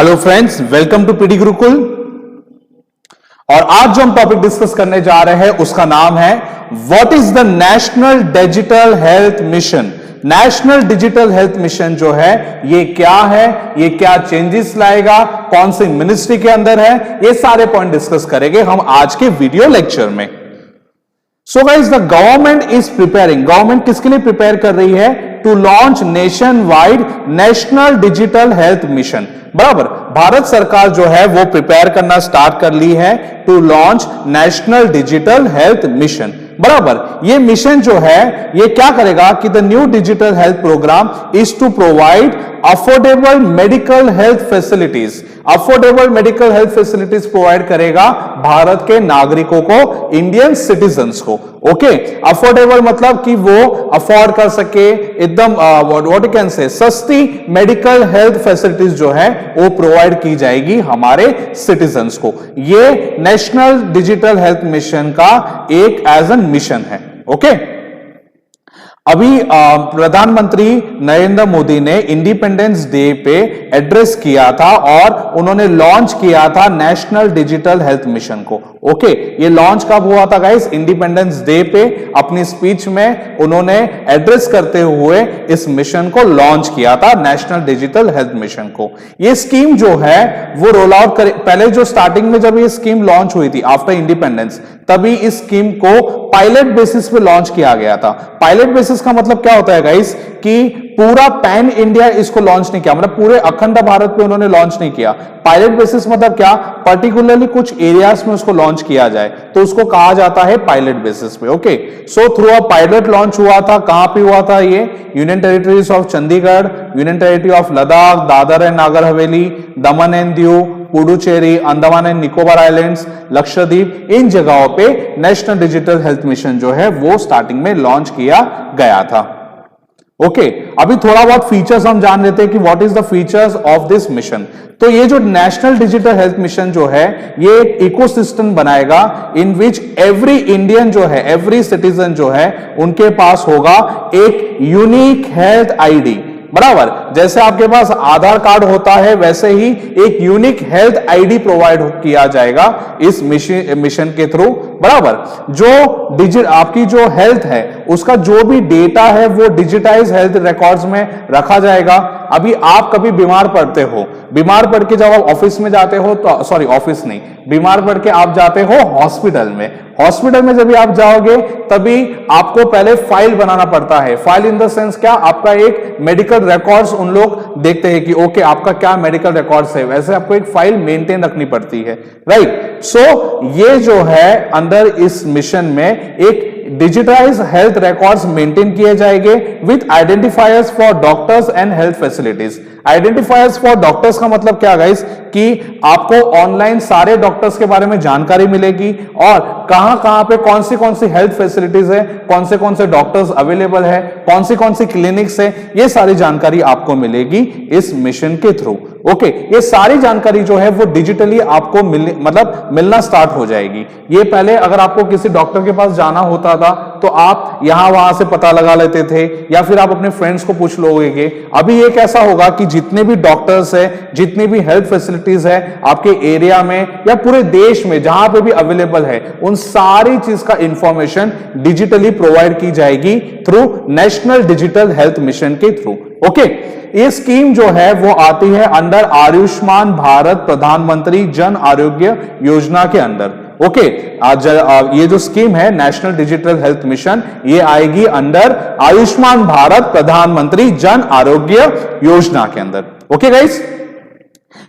Hello friends, welcome to PD Gurukul. और आज जो हम टॉपिक डिस्कस करने जा रहे हैं उसका नाम है what is the national digital health mission. National digital health mission जो है ये क्या है, ये क्या चेंजेस लाएगा, कौन सी मिनिस्ट्री के अंदर है, ये सारे पॉइंट डिस्कस करेंगे हम आज के वीडियो लेक्चर में। So guys, the government is preparing, government किसके लिए प्रिपेयर कर रही है? To launch nationwide national digital health mission. बराबर, भारत सरकार जो है वो प्रिपेयर करना स्टार्ट कर ली है to launch national digital health mission. बराबर, ये मिशन जो है ये क्या करेगा कि the new digital health programme is to provide affordable medical health facilities. Affordable medical health facilities provide करेगा भारत के नागरिकों को, इंडियन सिटीजन्स को। ओके, अफोर्डेबल मतलब कि वो अफोर्ड कर सके, एकदम व्हाट यू कैन से सस्ती मेडिकल हेल्थ फैसिलिटीज जो है वो प्रोवाइड की जाएगी हमारे सिटीजन्स को। ये नेशनल डिजिटल हेल्थ मिशन का एक एज एन मिशन है। ओके, अभी प्रधानमंत्री नरेंद्र मोदी ने इंडिपेंडेंस डे पे एड्रेस किया था और उन्होंने लॉन्च किया था नेशनल डिजिटल हेल्थ मिशन को। ओके, ये लॉन्च कब हुआ था गाइस? इंडिपेंडेंस डे पे अपनी स्पीच में उन्होंने एड्रेस करते हुए इस मिशन को लॉन्च किया था, नेशनल डिजिटल हेल्थ मिशन को। ये स्कीम जो है वो रोल आउट करे, पहले जो स्टार्टिंग में जब ये स्कीम लॉन्च हुई थी आफ्टर इंडिपेंडेंस, तभी इस स्कीम को पायलट बेसिस पे लॉन्च किया गया था। पायलट बेसिस का मतलब क्या होता है गाइस कि पूरा पैन इंडिया इसको लॉन्च नहीं किया, मतलब पूरे अखंड भारत पे उन्होंने लॉन्च नहीं किया। पायलट बेसिस मतलब क्या? पर्टिकुलरली कुछ एरियाज में उसको लॉन्च किया जाए तो उसको कहा जाता है पायलट बेसिस पे। Okay, so through a pilot launch हुआ था। कहां पे हुआ था ये? Union territories of Chandigarh, union territory of Ladakh, Dadra and Nagar Haveli, Daman and Diu, Puducherry, Andaman and Nicobar islands, Lakshadweep, इन जगहों पे नेशनल डिजिटल हेल्थ मिशन जो है वो स्टार्टिंग में लॉन्च किया गया था। ओके, अभी थोड़ा बहुत फीचर्स हम जान लेते हैं कि what is the features of this mission. तो ये जो नेशनल डिजिटल हेल्थ मिशन जो है ये एक इकोसिस्टम बनाएगा इन विच एवरी इंडियन जो है, एवरी सिटीजन जो है उनके पास होगा एक यूनिक हेल्थ आईडी। बराबर, जैसे आपके पास आधार कार्ड होता है वैसे ही एक यूनिक हेल्थ आईडी प्रोवाइड किया जाएगा इस मिशन के थ्रू। बराबर, जो आपकी जो हेल्थ है उसका जो भी डेटा है वो डिजिटाइज हेल्थ रिकॉर्ड्स में रखा जाएगा। अभी आप कभी बीमार पड़ते हो, बीमार पड़ के जब आप ऑफिस में जाते हो तो सॉरी ऑफिस नहीं, बीमार पड़ के आप जाते हो हॉस्पिटल में। हॉस्पिटल में जब भी आप जाओगे तभी आपको पहले फाइल बनाना पड़ता है। फाइल इन द सेंस क्या? आपका एक मेडिकल रिकॉर्ड्स उन लोग देखते हैं कि ओके आपका क्या मेडिकल रिकॉर्ड्स है, वैसे आपको एक फाइल मेंटेन रखनी पड़ती है। राइट, सो ये जो है अंदर इस मिशन में एक डिजिटाइज हेल्थ रिकॉर्ड्स मेंटेन किए जाएंगे with identifiers for doctors and health facilities. Identifiers for doctors का मतलब क्या गाइस कि आपको ऑनलाइन सारे डॉक्टर्स के बारे में जानकारी मिलेगी और कहां कहां पे कौन सी हेल्थ फैसिलिटीज है, कौन से डॉक्टर्स अवेलेबल है, कौन सी क्लिनिक्स है, ये सारी जानकारी आपको मिलेगी इस मिशन के थ्रू। ओके, ये सारी जानकारी जो है वो डिजिटली आपको मिलना स्टार्ट हो जाएगी। ये पहले अगर आपको किसी डॉक्टर के पास जाना होता था तो आप यहां वहां से पता लगा लेते थे या फिर आप अपने फ्रेंड्स को पूछ लोगे। अभी ये कैसा होगा कि जितने भी डॉक्टर्स है, जितनी भी हेल्थ फैसिलिटीज है आपके एरिया में या पूरे देश में जहां पे भी अवेलेबल है, उन सारी चीज का इंफॉर्मेशन डिजिटली प्रोवाइड की जाएगी through national digital health mission के थ्रू। ओके, ये स्कीम जो है वो आती है अंडर आयुष्मान भारत प्रधानमंत्री जन आरोग्य योजना के अंदर। ओके, ये जो स्कीम है नेशनल डिजिटल हेल्थ मिशन ये आएगी अंडर आयुष्मान भारत प्रधानमंत्री जन आरोग्य योजना के अंदर। Okay guys,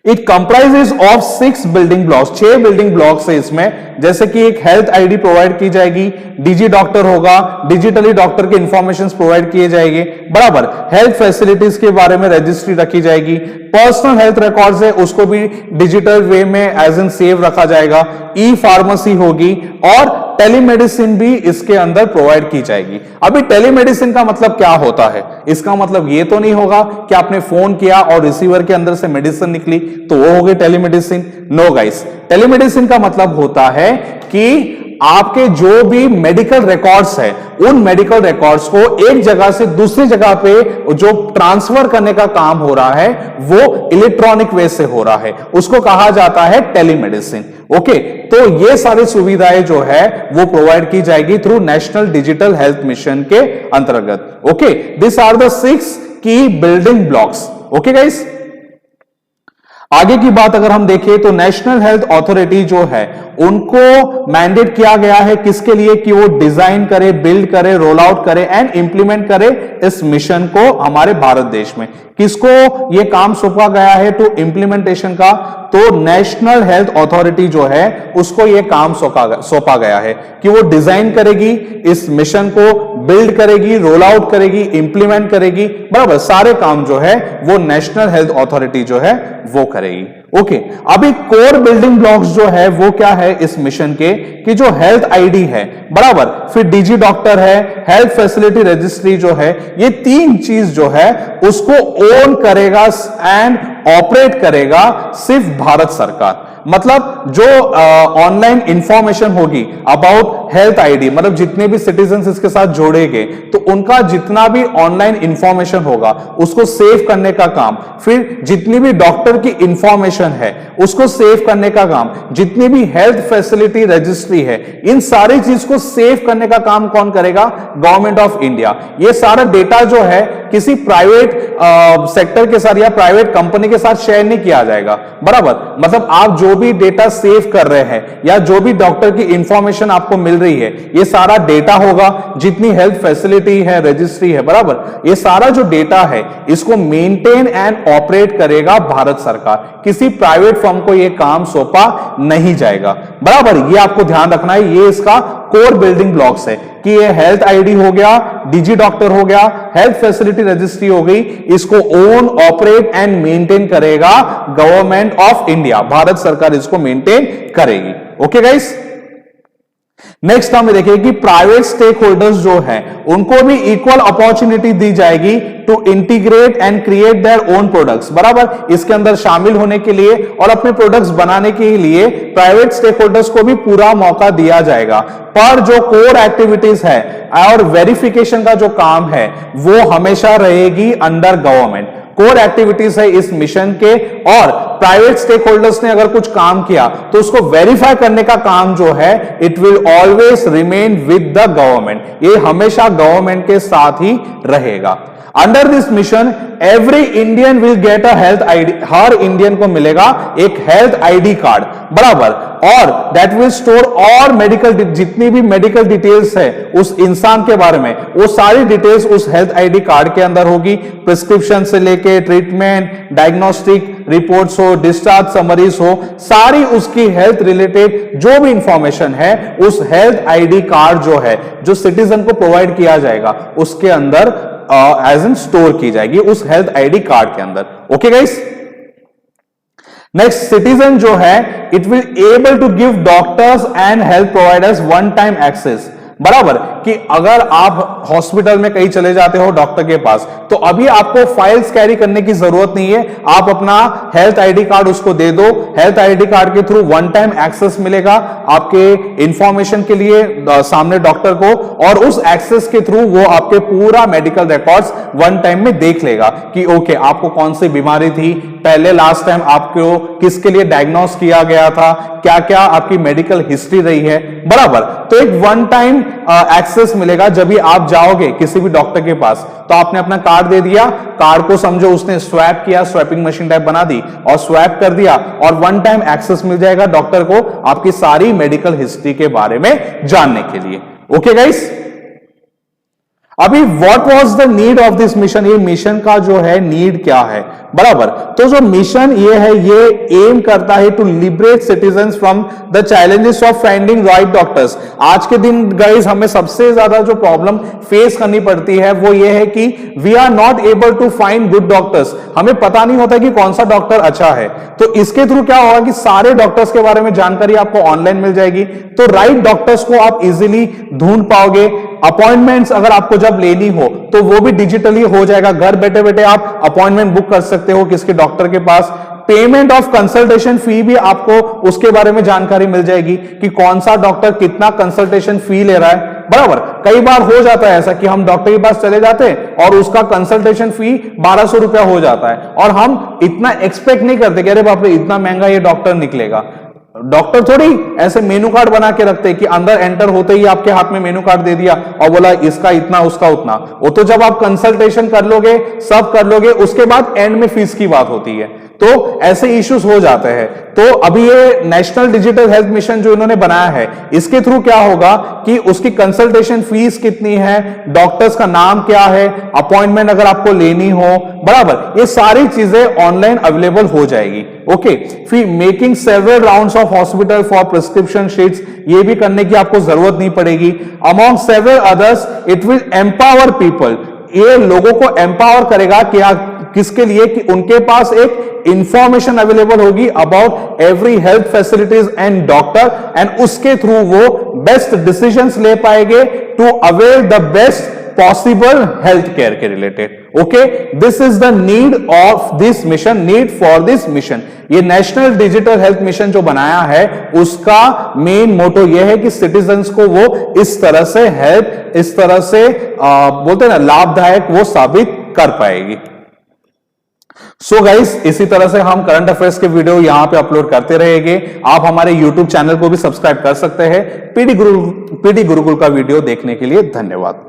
it comprises of 6 building blocks, 6 building blocks है इसमें। जैसे कि एक हेल्थ आईडी प्रोवाइड की जाएगी, डिजी डॉक्टर होगा, डिजिटली डॉक्टर के इंफॉर्मेशन प्रोवाइड किए जाएंगे। बराबर, हेल्थ फैसिलिटीज के बारे में रजिस्ट्री रखी जाएगी, पर्सनल हेल्थ रिकॉर्ड्स है उसको भी डिजिटल वे में एज एन सेव रखा जाएगा, ई फार्मेसी होगी और टेलीमेडिसिन भी इसके अंदर प्रोवाइड की जाएगी। अभी टेलीमेडिसिन का मतलब क्या होता है? इसका मतलब ये तो नहीं होगा कि आपने फोन किया और रिसीवर के अंदर से मेडिसिन निकली तो वो हो गई टेलीमेडिसिन। नो गाइस, टेलीमेडिसिन का मतलब होता है कि आपके जो भी मेडिकल रिकॉर्ड्स है, उन मेडिकल रिकॉर्ड्स को एक जगह से दूसरी जगह पे जो ट्रांसफर करने का काम हो रहा है वो इलेक्ट्रॉनिक वे से हो रहा है, उसको कहा जाता है टेलीमेडिसिन। ओके, तो ये सारी सुविधाएं जो है वो प्रोवाइड की जाएगी through national digital health mission के अंतर्गत। ओके, दिस आर द 6 की बिल्डिंग ब्लॉक्स। ओके गाइस, आगे की बात अगर हम देखें तो नेशनल हेल्थ अथॉरिटी जो है उनको मैंडेट किया गया है किसके लिए, कि वो डिजाइन करे, बिल्ड करे, रोल आउट करे एंड इंप्लीमेंट करे इस मिशन को हमारे भारत देश में। किसको ये काम सौंपा गया है टू इंप्लीमेंटेशन का, तो नेशनल हेल्थ अथॉरिटी जो है उसको ये काम सौंपा गया है कि वो डिजाइन करेगी इस मिशन को, बिल्ड करेगी, रोल आउट करेगी, इंप्लीमेंट करेगी, बराबर सारे काम जो है वो नेशनल हेल्थ अथॉरिटी जो है वो करेगी। ओके, अभी कोर बिल्डिंग ब्लॉक्स जो है वो क्या है इस मिशन के, कि जो हेल्थ आईडी है, बराबर, फिर डीजी डॉक्टर है, हेल्थ फैसिलिटी रजिस्ट्री जो है, ये 3 चीज जो है उसको ओन करेगा एंड ऑपरेट करेगा सिर्फ भारत सरकार। मतलब जो ऑनलाइन इंफॉर्मेशन होगी अबाउट हेल्थ आईडी, मतलब जितने भी सिटीजन इसके साथ जोड़ेंगे तो उनका जितना भी ऑनलाइन इंफॉर्मेशन होगा उसको सेव करने का काम, फिर जितनी भी डॉक्टर की इंफॉर्मेशन है उसको सेव करने का काम, जितनी भी हेल्थ फैसिलिटी रजिस्ट्री है, इन सारी चीज को सेव करने का काम कौन करेगा, गवर्नमेंट ऑफ इंडिया। ये सारा डेटा जो है किसी प्राइवेट सेक्टर के साथ या प्राइवेट कंपनी के साथ शेयर नहीं किया जाएगा, बराबर। मतलब आप जो भी डेटा सेव कर रहे हैं या जो भी डॉक्टर की इंफॉर्मेशन आपको मिल रही है, ये सारा डेटा होगा, जितनी हेल्थ फैसिलिटी है, रजिस्ट्री है, बराबर, ये सारा जो डेटा है इसको मेंटेन एंड ऑपरेट करेगा भारत सरकार। किसी प्राइवेट फर्म को यह काम सौंपा नहीं जाएगा, बराबर। ये आपको ध्यान रखना है, ये इसका कोर बिल्डिंग ब्लॉक्स है कि ये हेल्थ आईडी हो गया, डीजी डॉक्टर हो गया, हेल्थ फैसिलिटी रजिस्ट्री हो गई, इसको ओन, ऑपरेट एंड मेंटेन करेगा गवर्नमेंट ऑफ इंडिया, भारत सरकार इसको मेंटेन करेगी। ओके गाइस, नेक्स्ट हमें देखिए कि प्राइवेट स्टेक होल्डर्स जो हैं उनको भी इक्वल अपॉर्चुनिटी दी जाएगी to integrate and create their own products, बराबर। इसके अंदर शामिल होने के लिए और अपने प्रोडक्ट्स बनाने के लिए प्राइवेट स्टेक होल्डर्स को भी पूरा मौका दिया जाएगा। पर जो कोर एक्टिविटीज है और वेरिफिकेशन का जो काम है वो हमेशा रहेगी अंडर गवर्नमेंट। कोर एक्टिविटीज है इस मिशन के, और प्राइवेट स्टेक होल्डर्स ने अगर कुछ काम किया तो उसको वेरीफाई करने का काम जो है it will always remain with the government, ये हमेशा गवर्नमेंट के साथ ही रहेगा। Under this mission every Indian will get a health ID, her Indian को मिलेगा एक हेल्थ आईडी कार्ड, बराबर, और दैट विल स्टोर और मेडिकल, जितनी भी मेडिकल डिटेल्स है उस इंसान के बारे में, वो सारी डिटेल्स उस हेल्थ आईडी कार्ड के अंदर होगी। प्रिस्क्रिप्शन से लेके ट्रीटमेंट, डायग्नोस्टिक रिपोर्ट्स हो, डिस्चार्ज समरीज हो, सारी उसकी हेल्थ रिलेटेड जो भी इंफॉर्मेशन है उस हेल्थ आईडी कार्ड जो है जो सिटीजन को प्रोवाइड किया जाएगा उसके अंदर एज एन स्टोर की जाएगी, उस हेल्थ आईडी कार्ड के अंदर। ओके गाइस, नेक्स्ट, सिटीजन जो है it will able to give doctors and health providers one time access, बराबर, कि अगर आप हॉस्पिटल में कहीं चले जाते हो डॉक्टर के पास तो अभी आपको फाइल्स कैरी करने की जरूरत नहीं है, आप अपना हेल्थ आईडी कार्ड उसको दे दो, हेल्थ आईडी कार्ड के थ्रू वन टाइम एक्सेस मिलेगा आपके इंफॉर्मेशन के लिए सामने डॉक्टर को, और उस एक्सेस के थ्रू वो आपके पूरा मेडिकल रिकॉर्ड्स वन टाइम में देख लेगा कि ओके आपको कौन सी बीमारी थी, पहले लास्ट टाइम आपको किसके लिए डायग्नोस किया गया था, क्या क्या आपकी मेडिकल हिस्ट्री रही है, बराबर। तो एक वन टाइम एक्सेस मिलेगा जब भी आप जाओगे किसी भी डॉक्टर के पास, तो आपने अपना कार्ड दे दिया, कार्ड को समझो उसने स्वैप किया, स्वैपिंग मशीन टाइप बना दी और स्वैप कर दिया, और वन टाइम एक्सेस मिल जाएगा डॉक्टर को आपकी सारी मेडिकल हिस्ट्री के बारे में जानने के लिए। ओके गाइस, अभी what was the need of this mission, ये मिशन का जो है नीड क्या है, बराबर। तो जो मिशन ये है ये एम करता है to liberate citizens from the challenges of finding right doctors. आज के दिन गाइस हमें सबसे ज्यादा जो प्रॉब्लम फेस करनी पड़ती है वो ये है कि we are not able to find good doctors, हमें पता नहीं होता कि कौन सा डॉक्टर अच्छा है। तो इसके थ्रू क्या होगा कि सारे डॉक्टर्स के बारे में जानकारी आपको ऑनलाइन मिल जाएगी, तो राइट डॉक्टर्स को आप इजीली ढूंढ पाओगे। अपॉइंटमेंट्स अगर आपको जब लेनी हो तो वो भी डिजिटली हो जाएगा, घर बैठे बैठे आप अपॉइंटमेंट बुक कर सकते हो किसके डॉक्टर के पास। पेमेंट ऑफ कंसल्टेशन फी भी आपको उसके बारे में जानकारी मिल जाएगी कि कौन सा डॉक्टर कितना कंसल्टेशन फी ले रहा है। बराबर, कई बार हो जाता है ऐसा कि हम डॉक्टर के पास चले जाते हैं और उसका कंसल्टेशन फी 1200 रुपया हो जाता है और हम इतना एक्सपेक्ट नहीं करते कि अरे बाप रे इतना महंगा ये डॉक्टर निकलेगा। डॉक्टर थोड़ी ऐसे मेनू कार्ड बना के रखते हैं कि अंदर एंटर होते ही आपके हाथ में मेनू कार्ड दे दिया और बोला इसका इतना उसका उतना। वो तो जब आप कंसल्टेशन कर लोगे, सब कर लोगे, उसके बाद एंड में फीस की बात होती है, तो ऐसे इश्यूज हो जाते हैं। तो अभी ये नेशनल डिजिटल हेल्थ मिशन जो इन्होंने बनाया है, इसके थ्रू क्या होगा कि उसकी कंसल्टेशन फीस कितनी है, डॉक्टर्स का नाम क्या है, अपॉइंटमेंट अगर आपको लेनी हो, बराबर, ये सारी चीजें ऑनलाइन अवेलेबल हो जाएगी। ओके, फिर making several rounds of hospital for prescription sheets, ये भी करने की आपको जरूरत नहीं पड़ेगी। Among several others it will empower people, ये लोगों को एम्पावर करेगा कि किसके लिए, कि उनके पास एक इंफॉर्मेशन अवेलेबल होगी about every health facilities and doctor, and उसके थ्रू वो बेस्ट डिसीजंस ले पाएंगे to avail the best possible health care के related. Okay, this is the need of this mission, need for this mission. ये national digital health mission जो बनाया है उसका मेन मोटो यह है कि सिटीजन्स को वो इस तरह से हेल्प, इस तरह से बोलते हैं ना लाभदायक, वो साबित कर पाएगी। सो गाइस, इसी तरह से हम करंट अफेयर्स के वीडियो यहां पे अपलोड करते रहेंगे। आप हमारे यूट्यूब चैनल को भी सब्सक्राइब कर सकते हैं। पीडी गुरुकुल का वीडियो देखने के लिए धन्यवाद।